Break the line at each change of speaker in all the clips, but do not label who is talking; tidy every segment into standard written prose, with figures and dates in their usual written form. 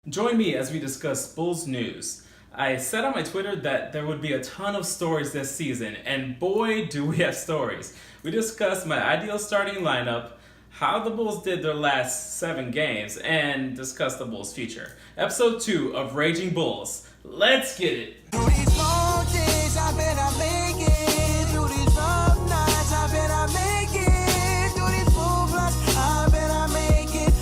Join me as we discuss Bulls news. I said on my Twitter that there would be a ton of stories this season, and boy, do we have stories. We discussed my ideal starting lineup, how the Bulls did their last 7 games, and discussed the Bulls' future. Episode 2 of Raging Bulls. Let's get it!
Through these long days, I bet I make it. Through these long nights, I bet I make it. Through these full blocks, I bet I make it.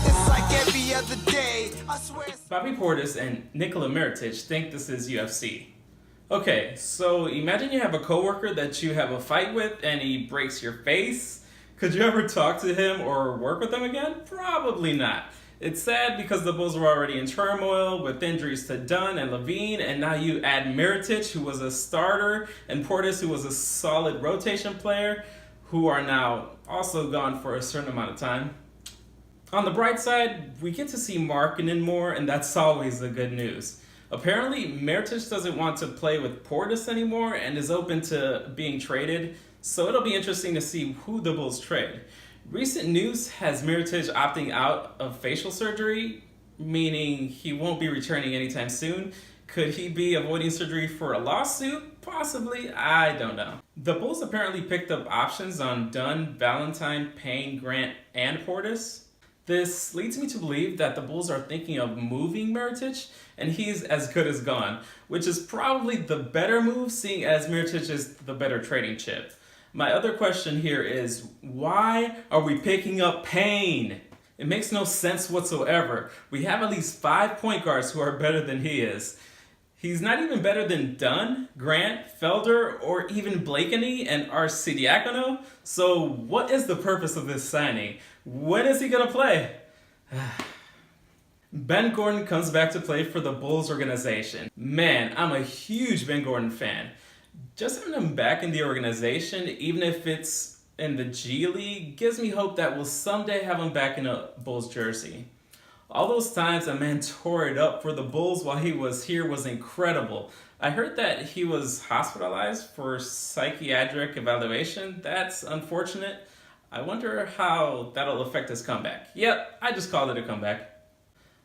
It's like every other day, I swear.
Bobby Portis and Nikola Mirotic think this is UFC. Okay, so imagine you have a coworker that you have a fight with and he breaks your face. Could you ever talk to him or work with him again? Probably not. It's sad because the Bulls were already in turmoil with injuries to Dunn and Levine, and now you add Mirotic, who was a starter, and Portis, who was a solid rotation player, who are now also gone for a certain amount of time. On the bright side, we get to see Markkanen more, and that's always the good news. Apparently, Mirotic doesn't want to play with Portis anymore and is open to being traded, so it'll be interesting to see who the Bulls trade. Recent news has Mirotic opting out of facial surgery, meaning he won't be returning anytime soon. Could he be avoiding surgery for a lawsuit? Possibly, I don't know. The Bulls apparently picked up options on Dunn, Valentine, Payne, Grant, and Portis. This leads me to believe that the Bulls are thinking of moving Mirotic, and he's as good as gone, which is probably the better move, seeing as Mirotic is the better trading chip. My other question here is, why are we picking up Payne? It makes no sense whatsoever. We have at least 5 point guards who are better than he is. He's not even better than Dunn, Grant, Felder, or even Blakeney and Arcidiacono. So what is the purpose of this signing? When is he gonna play? Ben Gordon comes back to play for the Bulls organization. Man, I'm a huge Ben Gordon fan. Just having him back in the organization, even if it's in the G League, gives me hope that we'll someday have him back in a Bulls jersey. All those times a man tore it up for the Bulls while he was here was incredible. I heard that he was hospitalized for psychiatric evaluation. That's unfortunate. I wonder how that'll affect his comeback. Yep, I just called it a comeback.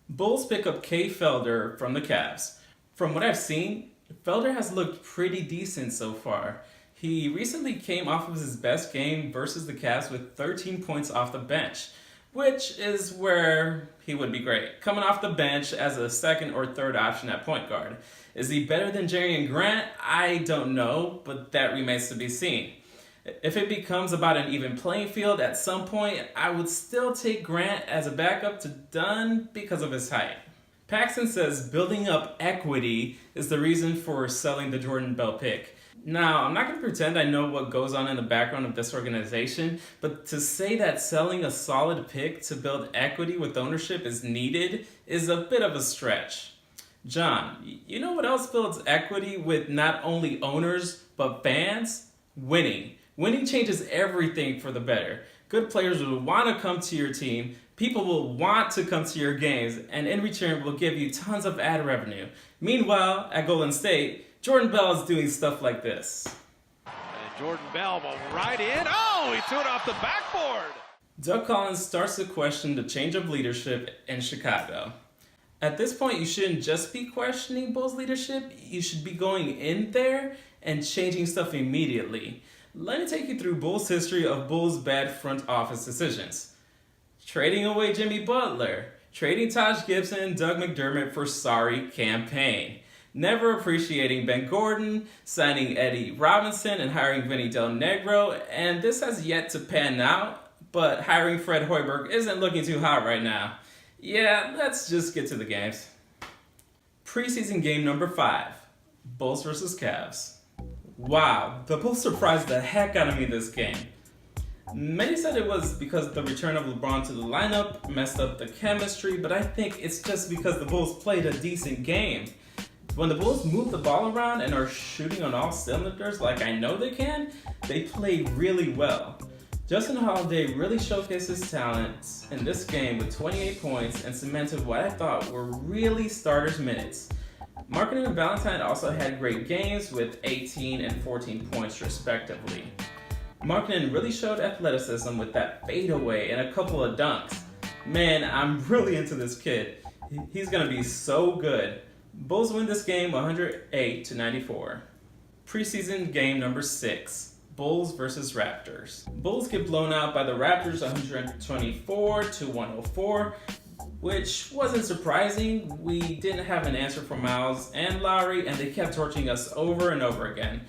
Bulls pick up Kay Felder from the Cavs. From what I've seen, Felder has looked pretty decent so far. He recently came off of his best game versus the Cavs with 13 points off the bench, which is where he would be great. Coming off the bench as a second or third option at point guard. Is he better than Jerian Grant? I don't know, but that remains to be seen. If it becomes about an even playing field at some point, I would still take Grant as a backup to Dunn because of his height. Paxson says building up equity is the reason for selling the Jordan Bell pick. Now, I'm not going to pretend I know what goes on in the background of this organization, but to say that selling a solid pick to build equity with ownership is needed is a bit of a stretch. John, you know what else builds equity with not only owners, but fans? Winning. Winning changes everything for the better. Good players will want to come to your team, people will want to come to your games, and in return will give you tons of ad revenue. Meanwhile, at Golden State, Jordan Bell is doing stuff like this.
And Jordan Bell will right in. Oh, he threw it off the backboard.
Doug Collins starts to question the change of leadership in Chicago. At this point, you shouldn't just be questioning Bulls leadership, you should be going in there and changing stuff immediately. Let me take you through Bulls' history of Bulls' bad front office decisions. Trading away Jimmy Butler, trading Taj Gibson and Doug McDermott for sorry campaign, never appreciating Ben Gordon, signing Eddie Robinson and hiring Vinny Del Negro, and this has yet to pan out, but hiring Fred Hoiberg isn't looking too hot right now. Yeah, let's just get to the games. Preseason game number 5, Bulls vs. Cavs. Wow, the Bulls surprised the heck out of me this game. Many said it was because the return of LeBron to the lineup messed up the chemistry, but I think it's just because the Bulls played a decent game. When the Bulls move the ball around and are shooting on all cylinders like I know they can, they play really well. Justin Holiday really showcased his talents in this game with 28 points and cemented what I thought were really starters minutes. Markkanen and Valentine also had great games with 18 and 14 points respectively. Markkanen really showed athleticism with that fadeaway and a couple of dunks. Man, I'm really into this kid. He's gonna be so good. Bulls win this game 108-94. Preseason game number 6. Bulls versus Raptors. Bulls get blown out by the Raptors 124-104, which wasn't surprising. We didn't have an answer for Miles and Lowry, and they kept torching us over and over again.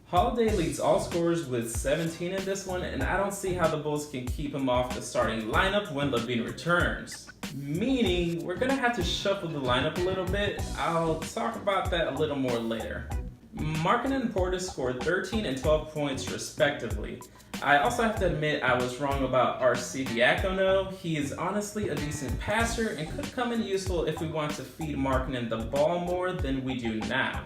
Holiday leads all scorers with 17 in this one, and I don't see how the Bulls can keep him off the starting lineup when LaVine returns. Meaning, we're gonna have to shuffle the lineup a little bit. I'll talk about that a little more later. Markkanen and Portis scored 13 and 12 points respectively. I also have to admit I was wrong about Arcidiacono. He is honestly a decent passer and could come in useful if we want to feed Markkanen the ball more than we do now.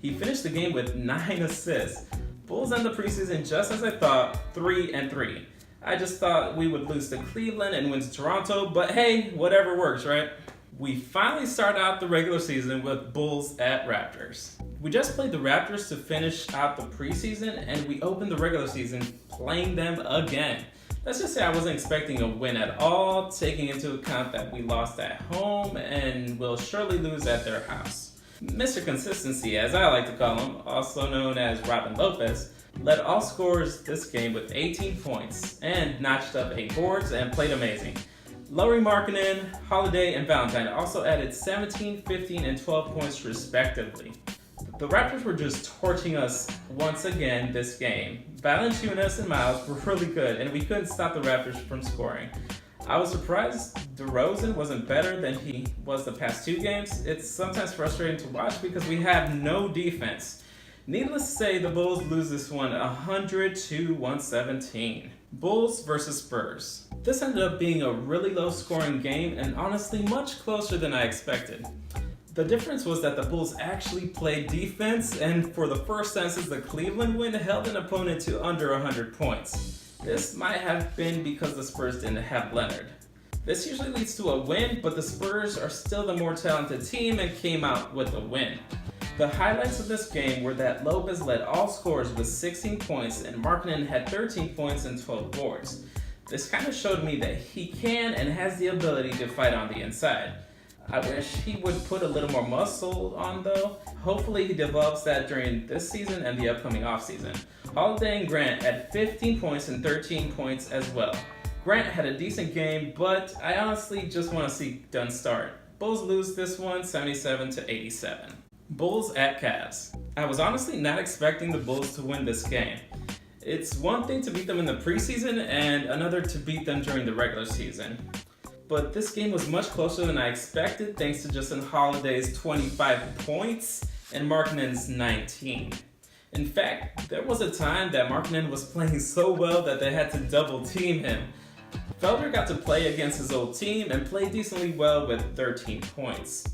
He finished the game with 9 assists. Bulls end the preseason just as I thought, 3-3. I just thought we would lose to Cleveland and win to Toronto, but hey, whatever works, right? We finally start out the regular season with Bulls at Raptors. We just played the Raptors to finish out the preseason, and we opened the regular season playing them again. Let's just say I wasn't expecting a win at all, taking into account that we lost at home and will surely lose at their house. Mr. Consistency, as I like to call him, also known as Robin Lopez, led all scorers this game with 18 points and notched up 8 boards and played amazing. Lauri Markkanen, Holiday, and Valentine also added 17, 15, and 12 points respectively. The Raptors were just torching us once again this game. Valanciunas and Miles were really good, and we couldn't stop the Raptors from scoring. I was surprised DeRozan wasn't better than he was the past 2 games. It's sometimes frustrating to watch because we have no defense. Needless to say, the Bulls lose this one 100-117. Bulls versus Spurs. This ended up being a really low scoring game and honestly much closer than I expected. The difference was that the Bulls actually played defense, and for the first time since the Cleveland win, held an opponent to under 100 points. This might have been because the Spurs didn't have Leonard. This usually leads to a win, but the Spurs are still the more talented team and came out with a win. The highlights of this game were that Lopez led all scorers with 16 points and Markkanen had 13 points and 12 boards. This kind of showed me that he can and has the ability to fight on the inside. I wish he would put a little more muscle on though. Hopefully he develops that during this season and the upcoming offseason. Holiday and Grant had 15 points and 13 points as well. Grant had a decent game, but I honestly just want to see Dunn start. Bulls lose this one 77-87. Bulls at Cavs. I was honestly not expecting the Bulls to win this game. It's one thing to beat them in the preseason and another to beat them during the regular season. But this game was much closer than I expected thanks to Justin Holiday's 25 points and Markkanen's 19. In fact, there was a time that Markkanen was playing so well that they had to double team him. Felder got to play against his old team and played decently well with 13 points.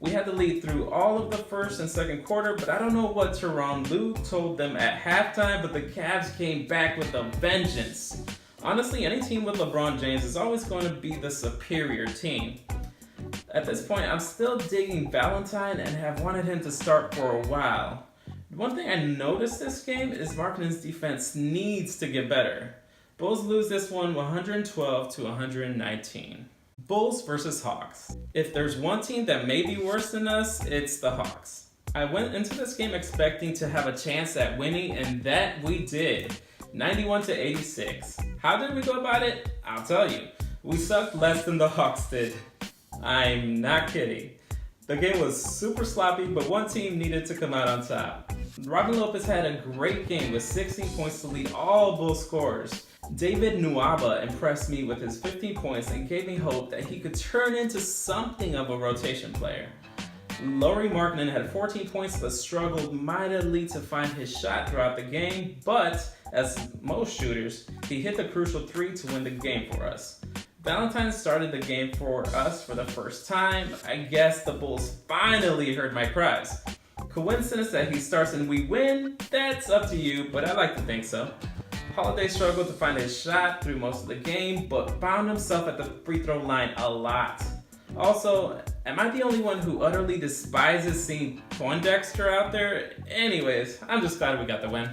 We had the lead through all of the first and second quarter, but I don't know what Tyronn Lue told them at halftime, but the Cavs came back with a vengeance. Honestly, any team with LeBron James is always going to be the superior team. At this point, I'm still digging Valentine and have wanted him to start for a while. One thing I noticed this game is Markkanen's defense needs to get better. Bulls lose this one 112-119. Bulls versus Hawks. If there's one team that may be worse than us, it's the Hawks. I went into this game expecting to have a chance at winning, and that we did. 91-86. How did we go about it? I'll tell you. We sucked less than the Hawks did. I'm not kidding. The game was super sloppy, but one team needed to come out on top. Robin Lopez had a great game with 16 points to lead all Bulls scorers. David Nwaba impressed me with his 15 points and gave me hope that he could turn into something of a rotation player. Lauri Markkanen had 14 points but struggled mightily to find his shot throughout the game, but as most shooters, he hit the crucial 3 to win the game for us. Valentine started the game for us for the first time. I guess the Bulls finally heard my cries. Coincidence that he starts and we win? That's up to you, but I like to think so. Holiday struggled to find his shot through most of the game, but found himself at the free throw line a lot. Also, am I the only one who utterly despises seeing Poindexter out there? Anyways, I'm just glad we got the win.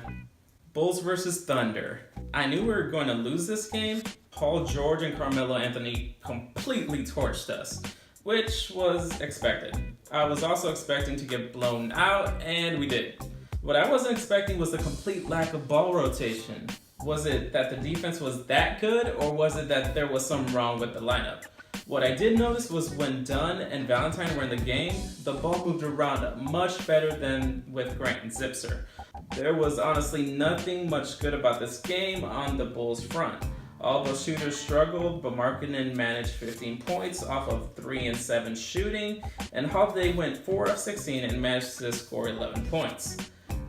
Bulls versus Thunder. I knew we were going to lose this game. Paul George and Carmelo Anthony completely torched us, which was expected. I was also expecting to get blown out, and we did. What I wasn't expecting was the complete lack of ball rotation. Was it that the defense was that good, or was it that there was something wrong with the lineup? What I did notice was when Dunn and Valentine were in the game, the ball moved around much better than with Grant and Zipser. There was honestly nothing much good about this game on the Bulls front. All the shooters struggled, but Markkanen managed 15 points off of 3 and 7 shooting, and Holiday went 4 of 16 and managed to score 11 points.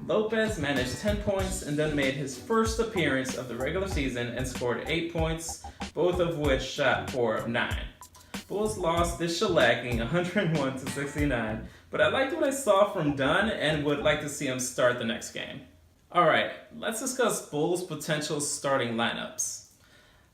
Lopez managed 10 points and then made his first appearance of the regular season and scored 8 points, both of which shot 4 of 9. Bulls lost this shellacking 101-69, but I liked what I saw from Dunn and would like to see him start the next game. Alright, let's discuss Bulls' potential starting lineups.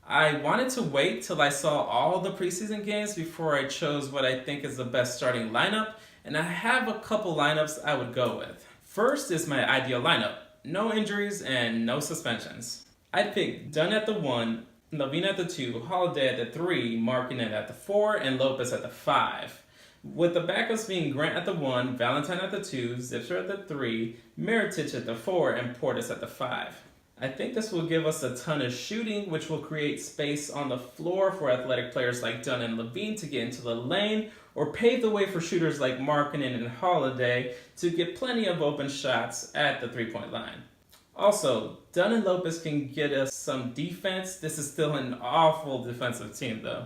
I wanted to wait till I saw all the preseason games before I chose what I think is the best starting lineup, and I have a couple lineups I would go with. First is my ideal lineup, no injuries and no suspensions. I'd pick Dunn at the 1, LaVine at the 2, Holiday at the 3, Markkanen at the 4, and Lopez at the 5. With the backups being Grant at the 1, Valentine at the 2, Zipser at the 3, Mirotic at the 4, and Portis at the 5. I think this will give us a ton of shooting, which will create space on the floor for athletic players like Dunn and LaVine to get into the lane, or pave the way for shooters like Markkanen and Holiday to get plenty of open shots at the three-point line. Also, Dunn and Lopez can get us some defense. This is still an awful defensive team, though.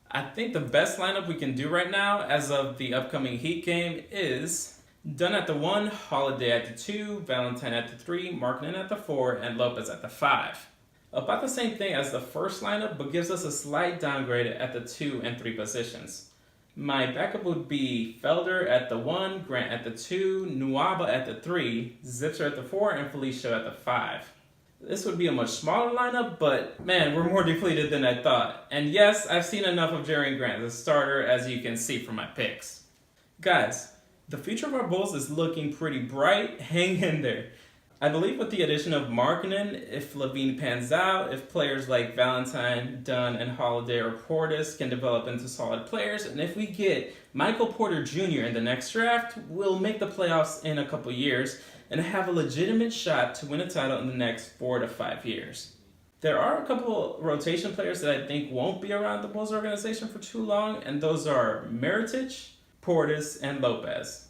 I think the best lineup we can do right now, as of the upcoming Heat game, is Dunn at the 1, Holiday at the 2, Valentine at the 3, Markkanen at the 4, and Lopez at the 5. About the same thing as the first lineup, but gives us a slight downgrade at the 2 and 3 positions. My backup would be Felder at the 1, Grant at the 2, Nwaba at the 3, Zipser at the 4, and Felicia at the 5. This would be a much smaller lineup, but man, we're more depleted than I thought. And yes, I've seen enough of Jerry Grant as a starter, as you can see from my picks. Guys, the future of our Bulls is looking pretty bright. Hang in there. I believe with the addition of Markkanen, if LaVine pans out, if players like Valentine, Dunn, and Holiday or Portis can develop into solid players, and if we get Michael Porter Jr. in the next draft, we'll make the playoffs in a couple years and have a legitimate shot to win a title in the next 4 to 5 years. There are a couple rotation players that I think won't be around the Bulls organization for too long, and those are Mirotic, Portis, and Lopez.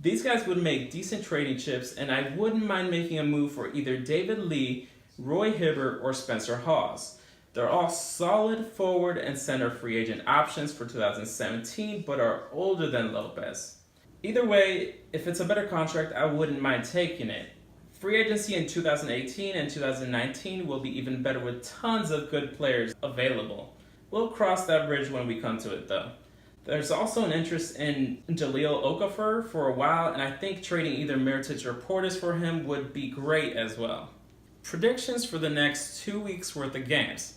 These guys would make decent trading chips, and I wouldn't mind making a move for either David Lee, Roy Hibbert, or Spencer Hawes. They're all solid forward and center free agent options for 2017, but are older than Lopez. Either way, if it's a better contract, I wouldn't mind taking it. Free agency in 2018 and 2019 will be even better with tons of good players available. We'll cross that bridge when we come to it, though. There's also an interest in Jahlil Okafor for a while, and I think trading either Mirotic or Portis for him would be great as well. Predictions for the next 2 weeks worth of games.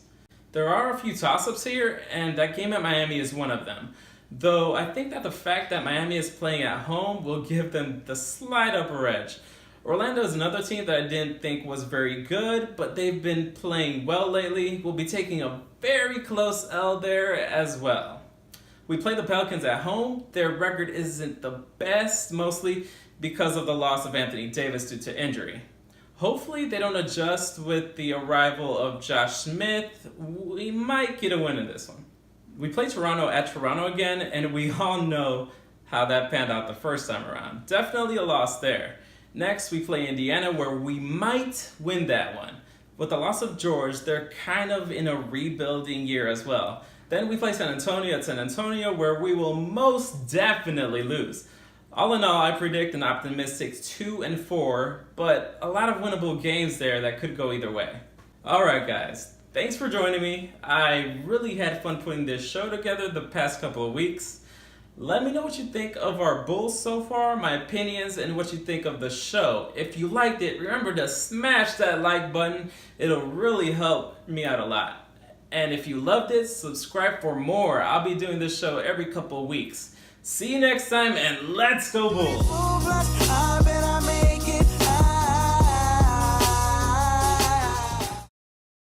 There are a few toss-ups here, and that game at Miami is one of them. Though I think that the fact that Miami is playing at home will give them the slight upper edge. Orlando is another team that I didn't think was very good, but they've been playing well lately. We'll be taking a very close L there as well. We play the Pelicans at home. Their record isn't the best, mostly because of the loss of Anthony Davis due to injury. Hopefully they don't adjust with the arrival of Josh Smith. We might get a win in this one. We play Toronto at Toronto again, and we all know how that panned out the first time around. Definitely a loss there. Next, we play Indiana, where we might win that one. With the loss of George, they're kind of in a rebuilding year as well. Then we play San Antonio at San Antonio, where we will most definitely lose. All in all, I predict an optimistic 2-4, but a lot of winnable games there that could go either way. Alright guys, thanks for joining me. I really had fun putting this show together the past couple of weeks. Let me know what you think of our Bulls so far, my opinions, and what you think of the show. If you liked it, remember to smash that like button. It'll really help me out a lot. And if you loved it, subscribe for more. I'll be doing this show every couple of weeks. See you next time, and let's go Bulls!